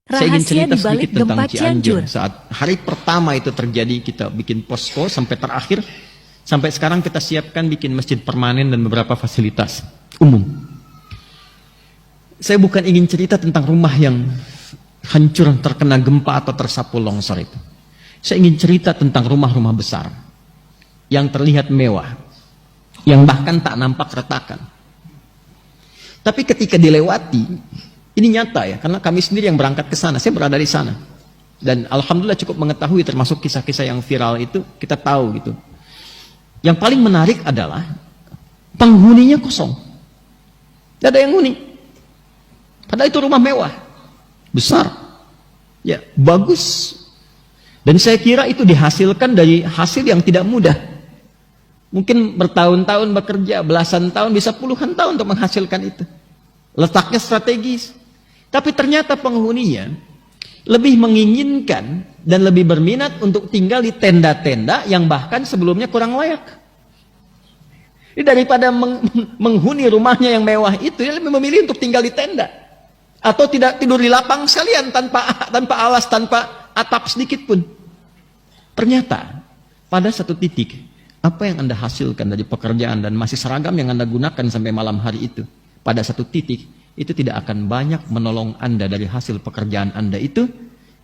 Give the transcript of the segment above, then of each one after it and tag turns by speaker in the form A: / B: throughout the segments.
A: Saya ingin
B: Rahasia
A: cerita
B: di balik
A: sedikit tentang
B: gempa
A: Cianjur.
B: Cianjur.
A: Saat hari pertama itu terjadi, kita bikin posko sampai terakhir. Sampai sekarang kita siapkan bikin masjid permanen dan beberapa fasilitas umum. Saya bukan ingin cerita tentang rumah yang hancur terkena gempa atau tersapu longsor itu. Saya ingin cerita tentang rumah-rumah besar yang terlihat mewah, yang bahkan tak nampak retakan. Tapi ketika dilewati, ini nyata ya, karena kami sendiri yang berangkat ke sana, saya berada di sana. Dan alhamdulillah cukup mengetahui, termasuk kisah-kisah yang viral itu, kita tahu gitu. Yang paling menarik adalah penghuninya kosong. Tidak ada yang huni. Padahal itu rumah mewah, besar, ya bagus. Dan saya kira itu dihasilkan dari hasil yang tidak mudah. Mungkin bertahun-tahun bekerja, belasan tahun, bisa puluhan tahun untuk menghasilkan itu. Letaknya strategis. Tapi ternyata penghuninya lebih menginginkan dan lebih berminat untuk tinggal di tenda-tenda yang bahkan sebelumnya kurang layak. Jadi daripada menghuni rumahnya yang mewah itu, dia lebih memilih untuk tinggal di tenda. Atau tidak tidur di lapang sekalian tanpa alas, tanpa atap sedikit pun. Ternyata pada satu titik, apa yang Anda hasilkan dari pekerjaan dan masih seragam yang Anda gunakan sampai malam hari itu, pada satu titik itu tidak akan banyak menolong Anda dari hasil pekerjaan Anda itu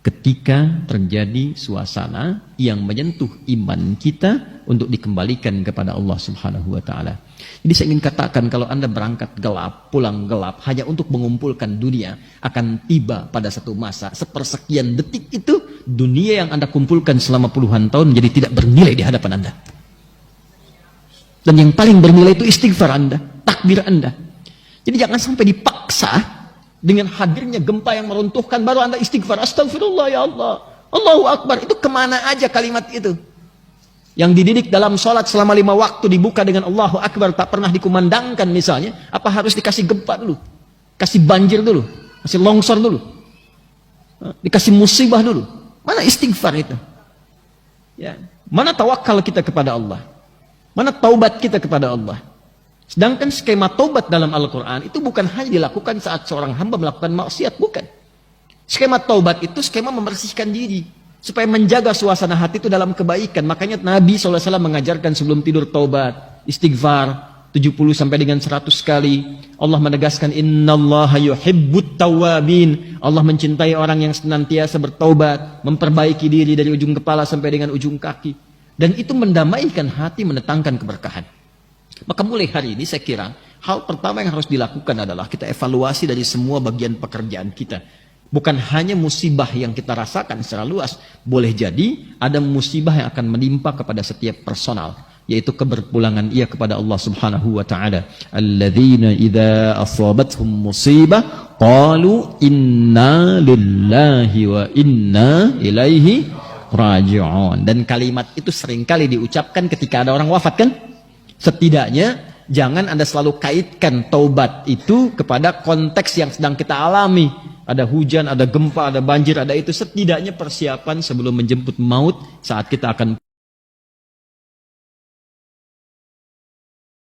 A: ketika terjadi suasana yang menyentuh iman kita untuk dikembalikan kepada Allah Subhanahu wa taala. Jadi saya ingin katakan, kalau Anda berangkat gelap, pulang gelap hanya untuk mengumpulkan dunia, akan tiba pada satu masa, sepersekian detik itu dunia yang Anda kumpulkan selama puluhan tahun menjadi tidak bernilai di hadapan Anda. Dan yang paling bernilai itu istighfar Anda, takbir Anda. Jadi jangan sampai dipaksa dengan hadirnya gempa yang meruntuhkan baru Anda istighfar. Astagfirullah ya Allah, Allahu Akbar. Itu kemana aja kalimat itu? Yang dididik dalam sholat selama 5 waktu dibuka dengan Allahu Akbar, tak pernah dikumandangkan misalnya. Apa harus dikasih gempa dulu? Kasih banjir dulu? Kasih longsor dulu? Dikasih musibah dulu? Mana istighfar itu? Ya. Mana tawakal kita kepada Allah? Mana taubat kita kepada Allah? Sedangkan skema taubat dalam Al-Quran itu bukan hanya dilakukan saat seorang hamba melakukan maksiat, bukan. Skema taubat itu skema membersihkan diri, supaya menjaga suasana hati itu dalam kebaikan. Makanya Nabi SAW mengajarkan sebelum tidur taubat, istighfar 70 sampai dengan 100 kali. Allah menegaskan, innallaha yuhibbut tawwabin. Allah mencintai orang yang senantiasa bertaubat, memperbaiki diri dari ujung kepala sampai dengan ujung kaki. Dan itu mendamaikan hati, mendatangkan keberkahan. Maka mulai hari ini saya kira hal pertama yang harus dilakukan adalah kita evaluasi dari semua bagian pekerjaan kita. Bukan hanya musibah yang kita rasakan secara luas, boleh jadi ada musibah yang akan menimpa kepada setiap personal, yaitu keberpulangan ia kepada Allah Subhanahu wa taala. Alladzina idza asabathum musibah qalu inna lillahi wa inna ilaihi raji'un. Dan kalimat itu seringkali diucapkan ketika ada orang wafat, kan? Setidaknya jangan Anda selalu kaitkan taubat itu kepada konteks yang sedang kita alami. Ada hujan, ada gempa, ada banjir, ada itu. Setidaknya persiapan sebelum menjemput maut saat kita akan